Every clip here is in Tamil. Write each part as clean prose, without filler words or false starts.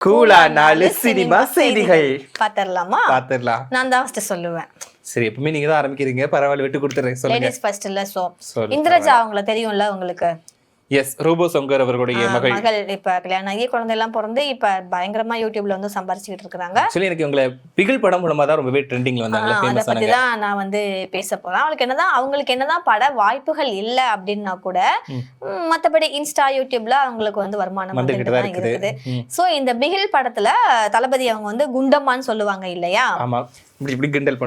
கூலா 4 சினிமா செய்திகள் பாத்திரலாமா? பாத்திரலாம். நான் தான் ஃபர்ஸ்ட் சொல்லுவேன். சரி, எப்பவுமே நீங்க தான் ஆரம்பிக்கிறீங்க. பரவாயில்ல, விட்டு கொடுத்துறேன். சொல்லுங்க. லேடிஸ் ஃபர்ஸ்ட் இல்ல. சோ இந்திரஜா அவங்கள தெரியும்ல உங்களுக்கு? எஸ், ரோபோ சங்கர் அவர்களுடைய மகள். இப்ப கல்யாணம் ஆகி குழந்தை எல்லாம் பிறந்து இப்ப பயங்கரமா யூடியூப்ல வந்து சம்பாரிச்சுக்கிட்டு இருக்காங்க. ஆக்சுவலி எனக்கு உங்களை பிகில் படம் மூலமா தான் ரொம்பவே ட்ரெண்டிங்ல வந்தாங்க. அதை பத்தி தான் நான் வந்து பேச போறேன். அவங்களுக்கு என்னதான் பட வாய்ப்புகள் இல்ல அப்படின்னா கூட மத்தபடி இன்ஸ்டா யூடியூப்ல அவங்களுக்கு வந்து வருமானம் வந்துட்டு தான் இருக்குது. சோ இந்த பிகில் படத்துல தளபதி அவங்க வந்து குண்டம்மான்னு சொல்லுவாங்க இல்லையா? ஆமா, இப்படி கிண்டல்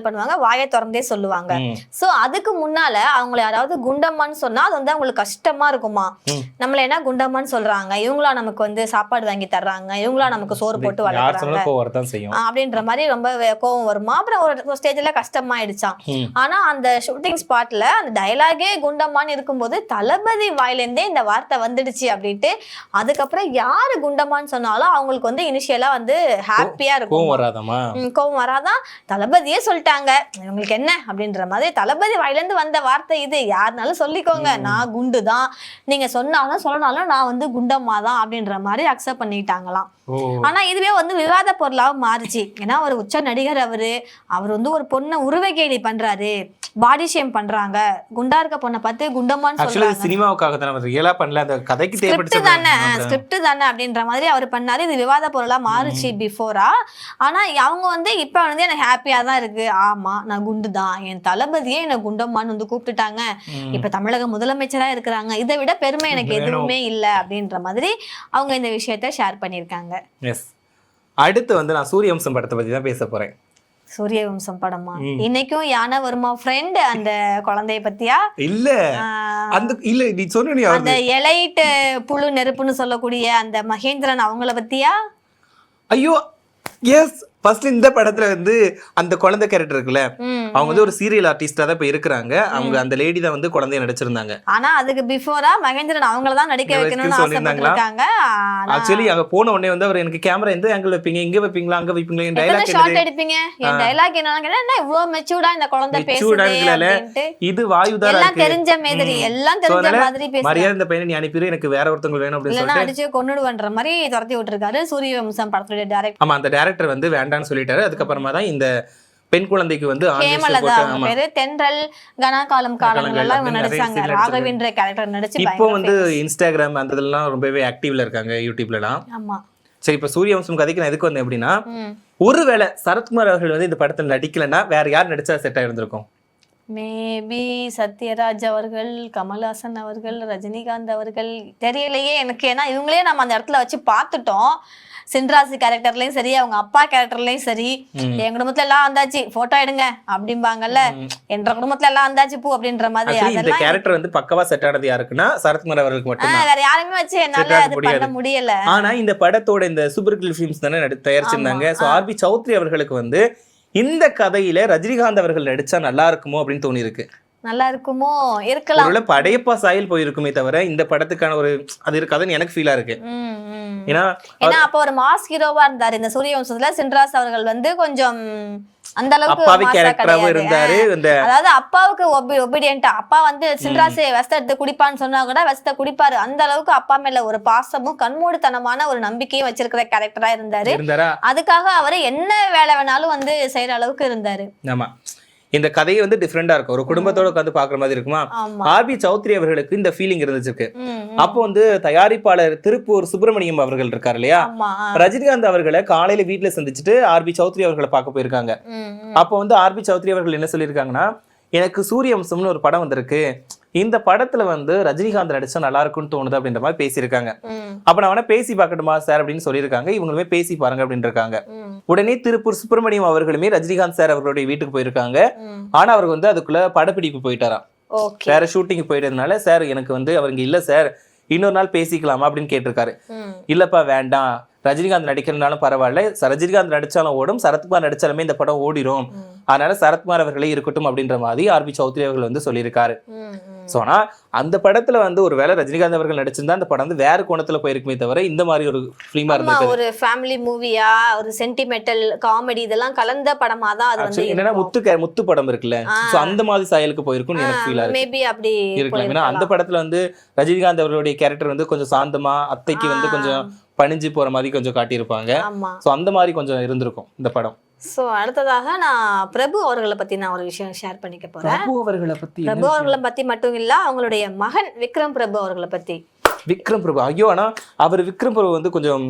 பண்ணுவாங்க, வாயை திறந்தே சொல்லுவாங்க. சோ அதுக்கு முன்னால அவங்கள யாராவது குண்டம்மான்னு சொன்னா அது வந்து அவங்களுக்கு கஷ்டமா இருக்குமா. நம்மள என்ன குண்டம்மான்னு சொல்றாங்க, இவங்களா நமக்கு வந்து சாப்பாடு வாங்கி தர்றாங்க, இவங்களா நமக்கு சோறு போட்டு வளர்க்குறாங்க அப்படின்ற மாதிரி ரொம்ப கோவம் வருமா. அப்புறம் ஒரு ஸ்டேஜ்ல கஷ்டமாயிடுச்சான். ஆனா அந்த ஷூட்டிங் ஸ்பாட்ல அந்த டயலாகே குண்டம்மான்னு இருக்கும்போது தளபதி வாயிலேருந்தே இந்த வார்த்தை வந்துடுச்சு அப்படின்ட்டு அதுக்கப்புறம் யாரு குண்டம்மான்னு சொன்னாலும் அவங்களுக்கு வந்து இனிஷியலா வந்து ஹாப்பியா இருக்கும். கோவம் வராதான். தளபதியே சொல்லிட்டாங்க, இவங்களுக்கு என்ன அப்படின்ற மாதிரி தளபதி வாயிலிருந்து வந்த வார்த்தை இது. யாருனாலும் சொல்லிக்கோங்க, நான் குண்டு தான், நீங்க சொன்னாலும் சொல்லனாலும் நான் வந்து குண்டம்மா தான் அப்படின்ற மாதிரி அக்செப்ட் பண்ணிட்டாங்களாம். ஆனா இதுவே வந்து விவாத பொருளாவும் மாறுச்சு. ஏன்னா ஒரு உச்ச நடிகர் அவர் வந்து ஒரு பொண்ணை உருவகேலி பண்றாரு, பாடி ஷேம் பண்றாங்க, குண்டா இருக்க பொண்ணை பார்த்து குண்டம்மான்னு சொல்றாங்க. சினிமாவுக்காக தான, ரியலா பண்ணல, அந்த கதைக்கு ஸ்கிரிப்ட் தானே அப்படின்ற மாதிரி அவர் பண்ணாரு. இது விவாத பொருளா மாறுச்சு பிஃபோரா. ஆனா அவங்க வந்து இப்ப வந்து எனக்கு ஹாப்பியா தான் இருக்கு. ஆமா, நான் குண்டு தான், என் தளபதியே என்ன குண்டம்மான்னு வந்து கூப்பிட்டுட்டாங்க, இப்ப தமிழக முதலமைச்சரா இருக்கிறாங்க, இதை விட பெருமை எனக்கு எதுவுமே இல்ல அப்படின்ற மாதிரி அவங்க இந்த விஷயத்த ஷேர் பண்ணிருக்காங்க. அடுத்து வந்து நான் சூரியவம்சம் படத்தை பத்தி தான் பேச போறேன். சூரியவம்சம் படமா? இன்னைக்கும் யானை வருமா ஃப்ரெண்ட் அந்த குழந்தைய பத்தியா? இல்ல நீ சொன்ன அந்த எலைட் புழு நெருப்புன்னு சொல்லக்கூடிய அந்த மகேந்திரன் அவங்கள பத்தியா? ஐயோ எஸ், ஃபர்ஸ்ட் இந்த படத்துல வந்து அந்த குழந்தை கேரக்டர் இருக்குல்ல, அவங்க வந்து ஒரு சீரியல் ஆர்டிஸ்டா தான் இப்ப இருக்கிறாங்க. அவங்க அந்த லேடி தான் வந்து குழந்தைய நடிச்சிருந்தாங்க. ஆனா அதுக்கு பிஃபோரா மகேந்திரன் அவங்கள தான் நடிக்க வைக்கணும்னு ஆசைப்பட்டிருக்காங்க. ஆக்சுவலி அங்க போன உடனே வந்து அவர் எனக்கு கேமரா எந்த ஆங்கிள் வைப்பீங்க, இங்க வைப்பீங்களா அங்க வைப்பீங்களா, என் டயலாக் ஷாட் எடுப்பீங்க, என் டயலாக் என்ன இவ்வளவு மெச்சூர்டா இந்த குழந்தை பேசுது, இது வாயுதாரா எல்லாம் தெரிஞ்ச மாதிரி எல்லாம் தெரிஞ்ச மாதிரி பேசுறாங்க. மரியாதை இந்த பையனை நீ அனுப்பிடு, எனக்கு வேற ஒருத்தங்க வேணும் அப்படின்னு சொல்லிட்டு அடிச்சு கொன்னுடுவன்ற மாதிரி துரத்தி விட்டுருக்காரு சூரியவம்சம் படத்துடைய டைரக்டர். ஆமா, அந்த டைரக்டர் வந்து வேண்டான்னு சொல்லிட்டாரு. அதுக்கப்புறமா தான் இந்த பெண் குழந்தைக்கு வந்து தென்றல் கனாகாலம் காலங்கள்ல இவங்க நடிச்சாங்க. ராகவேந்திர கேரக்டர் நடிச்சு இப்போ வந்து இன்ஸ்டாகிராம் அந்த இதெல்லாம் ரொம்பவே ஆக்டிவ்ல இருக்காங்க, யூடியூப்லலாம். ஆமா. சரி, இப்ப சூரியவம்சம் கதைக்கு நான் எதுக்கு வந்தேன் அப்படின்னா, ஒருவேளை சரத்குமார் அவர்கள் வந்து இந்த படத்துல நடிக்கலன்னா வேற யார் நடிச்சா செட் ஆயிருந்திருக்கும்? மேபி சத்யராஜ் அவர்கள், கமல்ஹாசன் அவர்கள், ரஜினிகாந்த் அவர்கள், தெரியலையே எனக்கு. ஏன்னா இவங்களே நம்ம அந்த இடத்துல வச்சு பார்த்துட்டோம். சின்ராசி கேரக்டர்லயும் சரி, அவங்க அப்பா கேரக்டர்லயும் சரி, என் குடும்பத்துல எல்லாம் வந்தாச்சு போட்டோ எடுங்க அப்படிம்பாங்கல்ல, என்ற குடும்பத்துல எல்லாம் வந்தாச்சு பூ அப்படின்ற மாதிரி. இந்த கேரக்டர் வந்து பக்கவா செட் ஆனது யாருக்குன்னா சரத்குமார் அவர்களுக்கு மட்டும். வேற யாருமே வச்சு என்னால அது பண்ண முடியல. ஆனா இந்த படத்தோட இந்த சூப்பர் கில் ஃபிலிம்ஸ் தானே தயாரிச்சிருந்தாங்க. சோ ஆர்பி சௌத்ரி அவர்களுக்கு வந்து இந்த கதையில ரஜினிகாந்த் அவர்கள் நடிச்சா நல்லா இருக்குமோ அப்படின்னு தோணி இருக்கு. நல்லா இருக்குமோ, இருக்கலாம். படையப்பா சாயல் போயிருக்குமே தவிர இந்த படத்துக்கான ஒரு அது இருக்காதுன்னு எனக்கு ஃபீலா இருக்கு. ஏன்னா அப்ப ஒரு மாஸ் ஹீரோவா இருந்தாரு இந்த சூரியவம்சத்துல. சின்ராஸ் அவர்கள் வந்து கொஞ்சம் அந்த அளவுக்கு இருந்தாரு. அதாவது அப்பாவுக்கு ஒபீடியன்ட்டா, அப்பா வந்து சின்ராசே வெஸ்த எடுத்து குடிப்பான்னு சொன்னா கூட வெஸ்த குடிப்பாரு. அந்த அளவுக்கு அப்பா மேல ஒரு பாசமும் கண்மூடித்தனமான ஒரு நம்பிக்கையும் வச்சிருக்கிற கேரக்டரா இருந்தாரு. அதுக்காக அவரு என்ன வேலை வேணாலும் வந்து செய்யற அளவுக்கு இருந்தாரு. ஆமா, இந்த கதையை வந்து டிஃப்ரெண்டா இருக்கும், ஒரு குடும்பத்தோட உட்காந்து பாக்குற மாதிரி இருக்குமா. ஆர்பி சௌத்ரி அவர்களுக்கு இந்த ஃபீலிங் இருந்துச்சு. அப்போ வந்து தயாரிப்பாளர் திருப்பூர் சுப்பிரமணியம் அவர்கள் இருக்காரு இல்லையா, ரஜினிகாந்த் அவர்களை காலையில வீட்டுல சந்திச்சுட்டு ஆர்பி சௌத்ரி அவர்களை பார்க்க போயிருக்காங்க. அப்போ வந்து ஆர்பி சௌத்ரி அவர்கள் என்ன சொல்லியிருக்காங்கன்னா, எனக்கு சூரியவம்சம்னு ஒரு படம் வந்திருக்கு, இந்த படத்துல வந்து ரஜினிகாந்த் நடிச்சா நல்லா இருக்கும்னு தோணுது அப்படின்ற மாதிரி பேசியிருக்காங்க. அப்ப நான் வேணா பேசி பார்க்கட்டுமா சார் அப்படின்னு சொல்லியிருக்காங்க. இவங்களுமே பேசி பாருங்க அப்படின்னு இருக்காங்க. உடனே திருப்பூர் சுப்பிரமணியம் அவர்களுமே ரஜினிகாந்த் சார் அவர்களுடைய வீட்டுக்கு போயிருக்காங்க. ஆனா அவர் வந்து அதுக்குள்ள படப்பிடிப்பு போயிட்டாராம், வேற ஷூட்டிங் போயிட்டதுனால சார் எனக்கு வந்து அவங்க இல்ல சார் இன்னொரு நாள் பேசிக்கலாமா அப்படின்னு கேட்டிருக்காரு. இல்லப்பா வேண்டாம், ரஜினிகாந்த் நடிக்கிறதுனாலும் பரவாயில்ல, ரஜினிகாந்த் நடிச்சாலும் ஓடும், சரத்குமார் நடிச்சாலுமே இந்த படம் ஓடிடும், அதனால சரத்குமார் அவர்களே இருக்கட்டும் அப்படின்ற மாதிரி ஆர்பி சௌத்ரி அவர்கள் வந்து சொல்லியிருக்காரு. சோனா அந்த படத்துல வந்து ஒரு வேளை ரஜினிகாந்த் அவர்கள் நடிச்சிருந்தா அந்த படம் வந்து வேற கோணத்துல போயிருக்குமே தவிர இந்த மாதிரி ஒரு ஃபிலிமா இருந்தது. ஒரு ஃபேமிலி மூவியா, ஒரு சென்டிமெண்டல் காமெடி இதெல்லாம் கலந்த படமா தான் அது வந்து. என்னன்னா முத்து படம் இருக்குல்ல, சோ அந்த மாதிரி சாயலுக்கு போயிருக்கும்னு எனக்கு ஃபீல் ஆகுது. மேபி அப்படி இருக்கலாம். ஏன்னா அந்த படத்துல வந்து ரஜினிகாந்த் அவர்களுடைய கேரக்டர் வந்து கொஞ்சம் சாந்தமா, அத்தைக்கு வந்து கொஞ்சம் பணிஞ்சு போற மாதிரி கொஞ்சம் காட்டியிருப்பாங்க. ஆமா. சோ அந்த மாதிரி கொஞ்சம் இருந்திருக்கும் இந்த படம். சோ அடுத்ததாக நான் பிரபு அவர்களை பத்தி நான் ஒரு விஷயம் ஷேர் பண்ணிக்க போறேன். பிரபு அவர்களை பத்தி பிரபு அவர்களை பத்தி மட்டும் இல்ல, அவங்களுடைய மகன் விக்ரம் பிரபு அவர்களை பத்தி. விக்ரம் பிரபு, ஐயோ, ஆனா அவர் விக்ரம் பிரபு வந்து கொஞ்சம்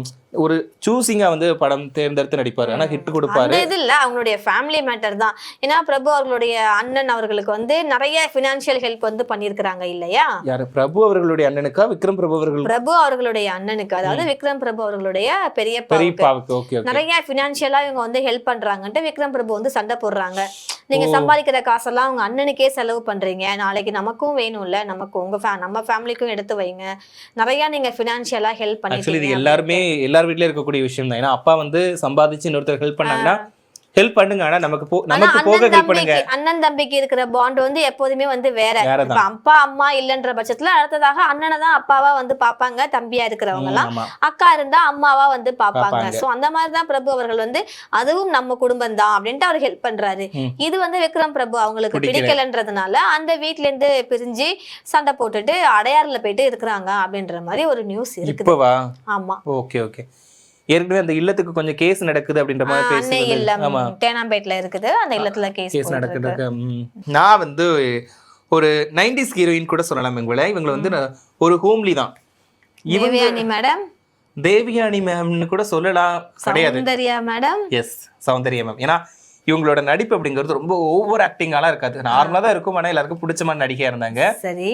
ஒரு சூசிங்கா வந்து படம் தேர்ந்தெடுத்து நடிப்பாரு, ஆனா ஹிட் கொடுப்பாரு. இது இல்ல, அவங்களுடைய ஃபேமிலி மேட்டர் தான். ஏன்னா பிரபு அவர்களுடைய அண்ணன் அவர்களுக்கு வந்து நிறைய பினான்சியல் ஹெல்ப் வந்து பண்ணிருக்காங்க இல்லையா? யாரு? பிரபு அவர்களுடைய அண்ணனுக்கா விக்ரம் பிரபு அவர்கள்? பிரபு அவர்களுடைய அண்ணனுக்கு, அதாவது விக்ரம் பிரபு அவர்களுடைய பெரியப்பாவுக்கு நிறைய பினான்சியலா இவங்க வந்து ஹெல்ப் பண்றாங்கன்ட்டு விக்ரம் பிரபு வந்து சண்டை போடுறாங்க. நீங்க சம்பாதிக்கிற காசெல்லாம் உங்க அண்ணனுக்கே செலவு பண்றீங்க, நாளைக்கு நமக்கும் வேணும்ல, நமக்கு நம்ம ஃபேமிலிக்கும் எடுத்து வைங்க, நிறைய நீங்க பினான்சியலா ஹெல்ப் பண்ணிருக்கீங்க. எல்லாருமே எல்லார் வீட்லயே இருக்கக்கூடிய விஷயம் தான். ஏன்னா அப்பா வந்து சம்பாதிச்சு இன்னொருத்தர் ஹெல்ப் பண்ணாங்கன்னா ஹெல்ப் பண்ணுங்க, ஆனா நமக்கு போக ஹெல்ப் பண்ணுங்க. அண்ணன் தம்பிக்கு இருக்கிற பாண்ட் வந்து எப்போதுமே வந்து வேற. இப்ப அப்பா அம்மா இல்லன்ற பட்சத்துல அடுத்ததாக அண்ணனை தான் அப்பாவா வந்து பாப்பாங்க, தம்பியா இருக்கிறவங்க எல்லாம் அக்கா இருந்தா அம்மாவா வந்து பாப்பாங்க. சோ அந்த மாதிரிதான் பிரபு அவர்கள் வந்து அதுவும் நம்ம குடும்பம் தான் அப்படின்ட்டு அவர் ஹெல்ப் பண்றாரு. இது வந்து விக்ரம் பிரபு அவங்களுக்கு பிடிக்கலன்றதுனால அந்த வீட்ல இருந்து பிரிஞ்சு சண்டை போட்டுட்டு அடையாறுல போயிட்டு இருக்கிறாங்க அப்படின்ற மாதிரி ஒரு நியூஸ் இருக்கு. ஆமா, ஓகே ஓகே. ஏற்கனவே அந்த இல்லத்துக்கு கொஞ்சம் கேஸ் நடக்குது அப்படின்ற மாதிரி பேசுறாங்க. ஆமா, தேனாம்பேட்ல இருக்குது அந்த இல்லத்துல கேஸ் நடக்குது. நான் வந்து ஒரு 90s ஹீரோயின் கூட சொல்லலாம். இவங்களை வந்து ஒரு ஹோம்லி தான். தேவயானி மேடம், தேவயானி மேம்னு கூட சொல்லலாம். கிடையாது, Soundarya madam. Yes, Soundarya ma'am. ஏன்னா இவங்களோட நடிப்பு அப்படிங்கிறது ரொம்ப ஓவர் ஆக்டிங்காலாம் இருக்காது, நார்மலா தான் இருக்கும். ஆனா எல்லாருக்கும் பிடிச்ச மாதிரி நடிகையா இருந்தாங்க. சரி,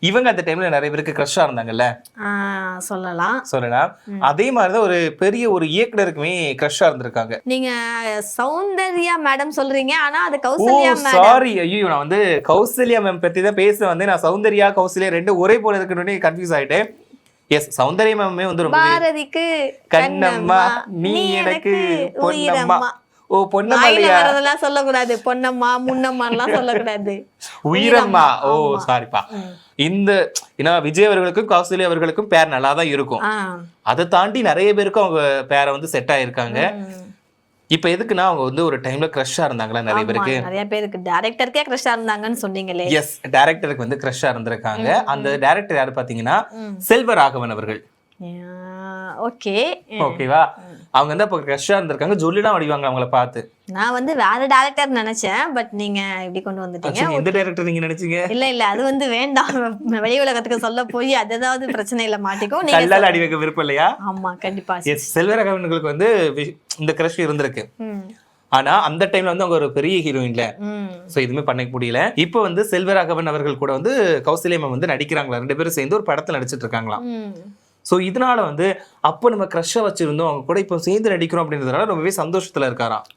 இவங்க அந்த டைம்ல நிறைய பேருக்கு கிரஷா இருந்தாங்கல்ல, சொல்லலாம். அதே மாதிரிதான் ஒரு பெரிய ஒரு இயக்குனருக்குமே கிரஷா இருந்திருக்காங்க. நீங்க சௌந்தர்யா மேடம் சொல்றீங்க, ஆனா அது கௌசல்யா மேடம். சாரி, ஐயோ, நான் வந்து கௌசல்யா மேம் பத்தி தான் பேச வந்து நான் சௌந்தர்யா கௌசல்யா ரெண்டு ஒரே போல இருக்குன்னு கன்ஃபியூஸ் ஆயிட்டேன். எஸ், சௌந்தர்யா மேமே வந்து ரொம்ப பாரதிக்கு கண்ணம்மா நீ எனக்கு பொன்னம்மா. ஓ, பொன்னம்மா இல்லையா? அதெல்லாம் சொல்லக்கூடாது, பொன்னம்மா முன்னம்மா எல்லாம் சொல்லக்கூடாது, உயிரம்மா. ஓ சாரிப்பா. இந்த ஏன்னா விஜய் அவர்களுக்கும் கௌசல்யா அவர்களுக்கும் பேர் நல்லா தான் இருக்கும். அதை தாண்டி நிறைய பேருக்கும் அவங்க பேரை வந்து செட் ஆயிருக்காங்க. இப்ப எதுக்குன்னா அவங்க வந்து ஒரு டைம்ல கிரஷா இருந்தாங்களா நிறைய பேருக்கு. நிறைய பேருக்கு டைரக்டருக்கே கிரஷா இருந்தாங்கன்னு சொன்னீங்களே. எஸ், டைரக்டருக்கு வந்து கிரஷா இருந்திருக்காங்க. அந்த டைரக்டர் யாரு பாத்தீங்கன்னா செல்வராகவன் அவர்கள். ஓகே, ஓகேவா? அவங்க வந்து அப்ப கிரஷா இருந்திருக்காங்க. ஜொல்லிலாம் வடிவாங்க அவங்கள பார்த்து. நான் வந்து வேற டைரக்டர் நினைச்சேன், பட் நீங்க இப்படி கொண்டு வந்துட்டீங்க. எந்த டைரக்டர் நீங்க நினைச்சீங்க? இல்ல அது வந்து வேண்டாம், வெளி உலகத்துக்கு சொல்ல போய் அது ஏதாவது பிரச்சனையில மாட்டிக்கும். நீங்க கல்லால அடி வைக்க விருப்பம் இல்லையா? ஆமா, கண்டிப்பா. எஸ், செல்வராகவனுக்கு வந்து இந்த கிரஷ் இருந்திருக்கு. ஆனா அந்த டைம்ல வந்து அவங்க ஒரு பெரிய ஹீரோயின்ல, சோ எதுவுமே பண்ண முடியல. இப்ப வந்து செல்வராகவன் அவர்கள் கூட வந்து கௌசல்யா மேம் வந்து நடிக்கிறாங்களா, ரெண்டு பேரும் சேர்ந்து ஒரு படத்துல நடிச்சிட்டு இருக்காங்களாம். சோ இதனால வந்து அப்ப நம்ம கிரஷா வச்சிருந்தோம், அவங்க கூட இப்ப சேர்ந்து நடிக்கிறோம் அப்படின்றதுனால ரொம்பவே சந்தோஷத்துல இருக்காராம்.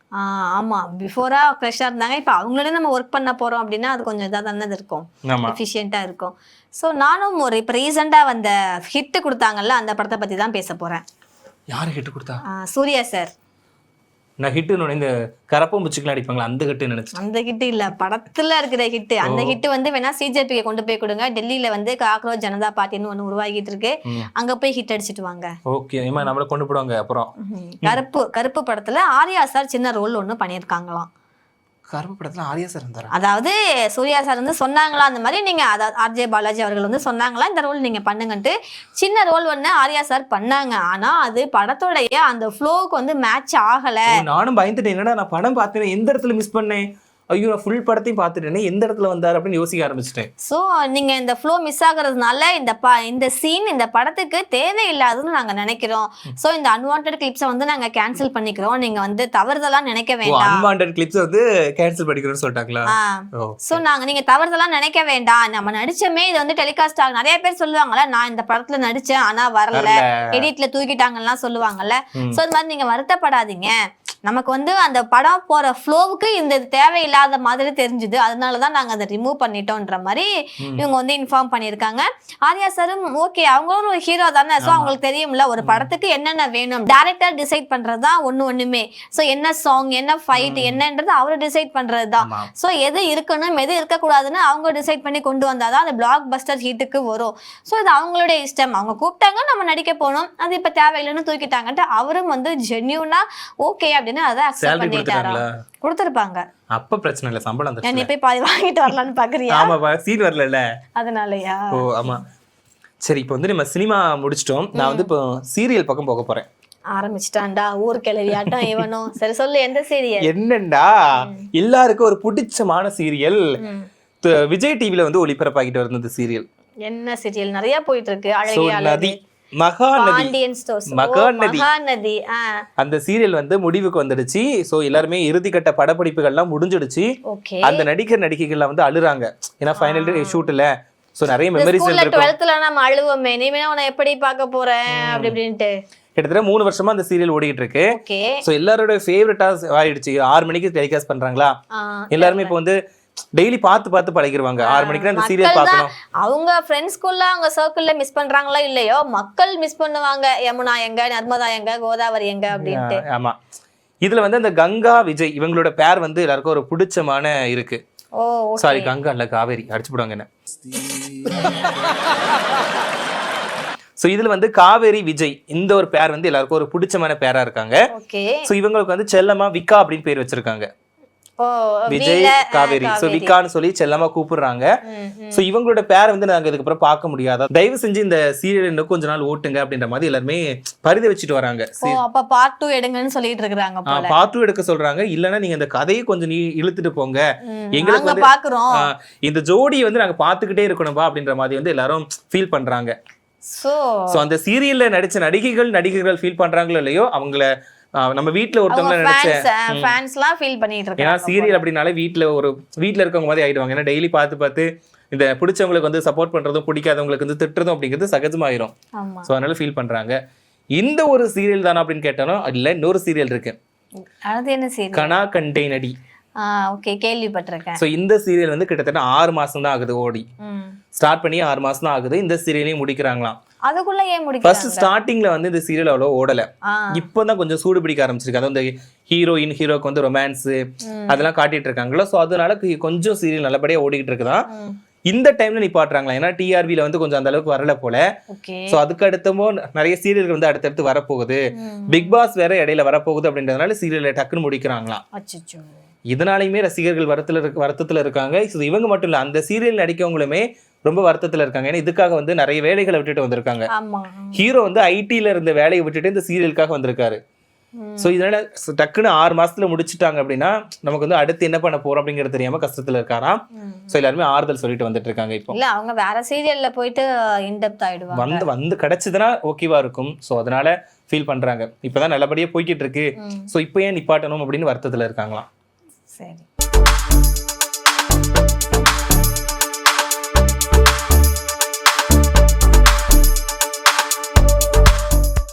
ஆமா, பிஃபோரா கிரஷா இருந்தாங்க, இப்ப அவங்களோட நம்ம ஒர்க் பண்ண போறோம் அப்படின்னா அது கொஞ்சம் இதா தானே இருக்கும், எஃபிஷியன்ட்டா இருக்கும். சோ நானும் ஒரு இப்ப ரீசெண்டா வந்த ஹிட் கொடுத்தாங்கல்ல, அந்த படத்தை பத்தி தான் பேச போறேன். யாரு ஹிட் கொடுத்தா? சூர்யா சார். நான் ஹிட்டுன்னு இந்த கரப்பும் பிச்சுக்கலாம் அடிப்பாங்களா அந்த ஹிட்டு நினைச்சேன். அந்த ஹிட் இல்ல, படத்துல இருக்கிற ஹிட். அந்த ஹிட் வந்து வேணா சிஜேபிக்கு கொண்டு போய் கொடுங்க. டெல்லியில வந்து காக்ரோச் ஜனதா பார்ட்டின்னு ஒண்ணு உருவாகிட்டு இருக்கு, அங்க போய் ஹிட் அடிச்சிட்டு வாங்க. ஓகே, நம்மள கொண்டு போடுவாங்க. அப்புறம் கருப்பு படத்துல ஆர்யா சார் சின்ன ரோல் ஒண்ணு பண்ணிருக்காங்களாம். கருப்பு படத்துல ஆர்யா சார் இருந்தாரா? அதாவது சூர்யா சார் வந்து சொன்னாங்களா அந்த மாதிரி, நீங்க ஆர்ஜே பாலாஜி அவர்கள் வந்து சொன்னாங்களா இந்த ரோல் நீங்க பண்ணுங்கன்ட்டு. சின்ன ரோல் ஒண்ணு ஆர்யா சார் பண்ணாங்க, ஆனா அது படத்தோடைய அந்த ஃப்ளோக்கு வந்து மேட்ச் ஆகல. நானும் பயந்துட்டேன், என்னடா நான் படம் பார்த்தேன் எந்த இடத்துல மிஸ் பண்ணேன், ஐயோ நான் ஃபுல் படத்தையும் பார்த்துட்டேனே எந்த இடத்துல வந்தார் அப்படின்னு யோசிக்க ஆரம்பிச்சிட்டேன். ஸோ நீங்க இந்த ஃப்ளோ மிஸ் ஆகுறதுனால இந்த சீன் இந்த படத்துக்கு தேவையில்லாதுன்னு நாங்க நினைக்கிறோம். ஸோ இந்த அன்வான்டட் கிளிப்ஸை வந்து நாங்க கேன்சல் பண்ணிக்கிறோம், நீங்க வந்து தவறுதெல்லாம் நினைக்க வேண்டாம். அன்வான்டட் கிளிப்ஸ் வந்து கேன்சல் பண்ணிக்கிறோம்னு சொல்லிட்டாங்களா? ஸோ நீங்க தவறுதெல்லாம் நினைக்க வேண்டாம், நம்ம நடிச்சமே இது வந்து டெலிகாஸ்ட் ஆகும். நிறைய பேர் சொல்லுவாங்கல்ல, நான் இந்த படத்துல நடிச்சேன் ஆனா வரல, எடிட்ல தூக்கிட்டாங்கலாம் சொல்லுவாங்கல்ல. ஸோ இந்த மாதிரி நீங்க வருத்தப்படாதீங்க, நமக்கு வந்து அந்த படம் போற ஃப்ளோவுக்கு இந்த தேவையில்லாத மாதிரி தெரிஞ்சுது, அதனாலதான் நாங்க அதை ரிமூவ் பண்ணிட்டோம்ன்ற மாதிரி இவங்க வந்து இன்ஃபார்ம் பண்ணிருக்காங்க. ஆர்யா சாரும் ஓகே, அவங்களும் ஒரு ஹீரோ தானே, ஸோ அவங்களுக்கு தெரியும்ல ஒரு படத்துக்கு என்னென்ன வேணும், டைரக்டர் டிசைட் பண்றதுதான் ஒண்ணுமே. ஸோ என்ன சாங் என்ன ஃபைட் என்னன்றது அவரு டிசைட் பண்றதுதான். ஸோ எது இருக்கணும் எது இருக்கக்கூடாதுன்னு அவங்க டிசைட் பண்ணி கொண்டு வந்தாதான் அந்த பிளாக் பஸ்டர் ஹீட்டுக்கு வரும். ஸோ இது அவங்களுடைய இஷ்டம், அவங்க கூப்பிட்டாங்க நம்ம நடிக்க போனோம், அது இப்ப தேவையில்லைன்னு தூக்கிட்டாங்கன்ட்டு அவரும் வந்து ஜென்யூனா ஓகே அப்படின்னு அதை அக்செப்ட் பண்ணிட்டாரா? கொடுத்திருப்பாங்க. அப்ப பிரச்சனை இல்ல, சம்பளம் நீ போய் பாதி வாங்கிட்டு வரலாம்னு பாக்குறியா? ஆமா, சீன் வரல அதனாலயா? ஓ ஆமா, சரி, இப்போ வந்து நம்ம சினிமா முடிச்சிட்டோம். நான் வந்து இப்போ சீரியல் பக்கம் போக போறேன். ஆரம்பிச்சிட்டான்டா ஊர் கிளவியாட்டம் இவனும். சரி சொல்லு, எந்த சீரியல்? என்னண்டா எல்லாருக்கும் ஒரு பிடிச்சமான சீரியல் விஜய் டிவில வந்து ஒளிபரப்பாகிட்டு வருது இந்த சீரியல். என்ன சீரியல்? நிறைய போயிட்டு இருக்கு. அழகிய நதி, மகாநதி, பாண்டியன் ஸ்டோர்ஸ், மகாநதி. மகாநதி. அந்த சீரியல் வந்து முடிவுக்கு வந்துடுச்சு. சோ எல்லாருமே இறுதிக்கட்ட படப்பிடிப்புகள்லாம் முடிஞ்சிடுச்சு. ஓகே. அந்த நடிகர்கள்லாம் வந்து அழுறாங்க. ஏன்னா ஃபைனல் ஷூட்ல சோ நிறைய மெமரிஸ் இருக்கு. 12th நம்ம அழுவோமே, இனிமே உன்னை எப்படி பார்க்க போறேன் அப்படி இப்படின்ட்டு. கிட்டத்தட்ட 3 வருஷமா அந்த சீரியல் ஓடிட்டு இருக்கு. ஓகே. சோ எல்லாரோட ஃபேவரட்டா ஆயிடுச்சு. 6 மணிக்கு டெலிகாஸ்ட் பண்றாங்களா, எல்லாருமே இப்போ வந்து டெய்லி பார்த்து பழகிடுவாங்க. 6 மணிக்கு அந்த சீரியல் பார்க்கணும். அவங்க ஃப்ரெண்ட்ஸ்குள்ள அவங்க சர்க்கிள்ல மிஸ் பண்றாங்களோ இல்லையோ, மக்கள் மிஸ் பண்ணுவாங்க. யமுனா எங்க, நர்மதா எங்க, கோதாவரி எங்க அப்படின்ட்டு. ஆமா. இதுல வந்து அந்த கங்கா விஜய் இவங்களோட பேர் வந்து எல்லாருக்கும் ஒரு பிடிச்சமான இருக்கு. ஓ சாரி, கங்கா இல்ல, காவேரி. அடிச்சு போடுவாங்க என்ன. சோ இதுல வந்து காவேரி விஜய் இந்த ஒரு பேர் வந்து எல்லாருக்கும் ஒரு பிடிச்சமான பேரா இருக்காங்க. ஓகே. சோ இவங்களுக்கு வந்து செல்லமா விக்கா அப்படின்னு பேர் வச்சிருக்காங்க. ஓ, விஜய் காவேரி. சோ விக்கான்னு சொல்லி செல்லமா கூப்பிடுறாங்க. சோ இவங்களோட பேரை வந்து நாங்க இதுக்கு அப்புறம் பார்க்க முடியாதா, தயவு செஞ்சு இந்த சீரியல் இன்னும் கொஞ்ச நாள் ஓட்டுங்க அப்படின்ற மாதிரி எல்லாருமே பரித வச்சுட்டு வராங்க. அப்ப பார்ட் 2 எடுங்கன்னு சொல்லிட்டு இருக்காங்க போல. பார்ட் 2 எடுக்க சொல்றாங்க. இல்லன்னா நீங்க இந்த கதையை கொஞ்சம் இழுத்துட்டு போங்க, எங்களுக்கு வந்து பாக்குறோம் இந்த ஜோடி வந்து நாங்க பாத்துக்கிட்டே இருக்கணும்பா அப்படின்ற மாதிரி வந்து எல்லாரும் ஃபீல் பண்றாங்க. சோ அந்த சீரியல்ல நடிச்ச நடிகர்கள் ஃபீல் பண்றாங்களோ இல்லையோ, அவங்கள நம்ம வீட்ல ஒருத்தவங்க நினைச்ச ஃபேன்ஸ்லாம் ஃபீல் பண்ணிட்டு இருக்காங்க. ஏன்னா சீரியல் அப்படினாலே வீட்ல இருக்கவங்க மாதிரி ஆயிடுவாங்க. ஏன்னா டெய்லி பார்த்து இந்த பிடிச்சவங்களுக்கு வந்து சப்போர்ட் பண்றதும் பிடிக்காதவங்களுக்கு வந்து திட்டுறதும் அப்படிங்கிறது சகஜமாயிரும். சோ அதனால ஃபீல் பண்றாங்க. இந்த ஒரு சீரியல் தானா அப்படின்னு கேட்டாலும் இல்ல, இன்னொரு சீரியல் இருக்கு. அது என்ன சீரியல்? கனா கண்டே நடி. ஓகே, கேள்விப்பட்டிருக்கேன். சோ இந்த சீரியல் வந்து கிட்டத்தட்ட 6 மாசம் தான் ஆகுது ஓடி. ஸ்டார்ட் பண்ணி 6 மாசம் தான் ஆகுது. இந்த சீரியலையும் முடிக்கிறாங்களாம். அதுக்குள்ள ஏன் முடிக்கிறாங்க? ஃபர்ஸ்ட் ஸ்டார்டிங்ல வந்து இந்த சீரியல் அவ்வளவு ஓடல. இப்பதான் கொஞ்சம் சூடு பிடிக்க ஆரம்பிச்சிருக்கு. அதாவது இந்த ஹீரோக்கு வந்து ரொமான்ஸ் அதெல்லாம் காட்டிட்டு இருக்காங்களா. சோ அதனால கொஞ்சம் சீரியல் நல்லபடியா ஓடிக்கிட்டு இருக்குதான். இந்த டைம்ல நிப்பாட்டுறாங்களா, ஏன்னா டிஆர்பில வந்து கொஞ்சம் அந்த அளவுக்கு வரல போல. சோ அதுக்கு அடுத்தமோ நிறைய சீரியல்கள் வந்து அடுத்தடுத்து வரப்போகுது. பிக் பாஸ் வேற இடையில வரப்போகுது அப்படின்றதுனால சீரியலை டக்குன்னு முடிக்கிறாங்களாம். இதனாலையுமே ரசிகர்கள் வருத்தத்துல இருக்காங்க. இவங்க மட்டும் இல்ல, அந்த சீரியல் நடிக்கவங்களுமே ரொம்ப வருத்தத்துல இருக்காங்க. ஏன்னா இதுக்காக வந்து நிறைய வேலைகளை விட்டுட்டு வந்திருக்காங்க. ஹீரோ வந்து ஐடில இருந்த வேலையை விட்டுட்டு இந்த சீரியலுக்காக வந்திருக்காரு. சோ இதனால டக்குன்னு 6 மாசத்துல முடிச்சுட்டாங்க அப்படின்னா நமக்கு வந்து அடுத்து என்ன பண்ண போறோம் அப்படிங்கிறது தெரியாம கஷ்டத்துல இருக்காராம். சோ எல்லாருமே ஆறுதல் சொல்லிட்டு வந்துட்டு இருக்காங்க. இப்போ இல்ல, அவங்க வேற சீரியல்ல போயிட்டு இன்டெப்த் ஆயிடுவாங்க. வந்து கிடைச்சதுன்னா ஓகேவா இருக்கும். சோ அதனால ஃபீல் பண்றாங்க. இப்பதான் நல்லபடியா போய்கிட்டு இருக்கு. சோ இப்போ ஏன் நிப்பாட்டணும் அப்படின்னு வருத்தத்துல இருக்காங்களாம். சரி.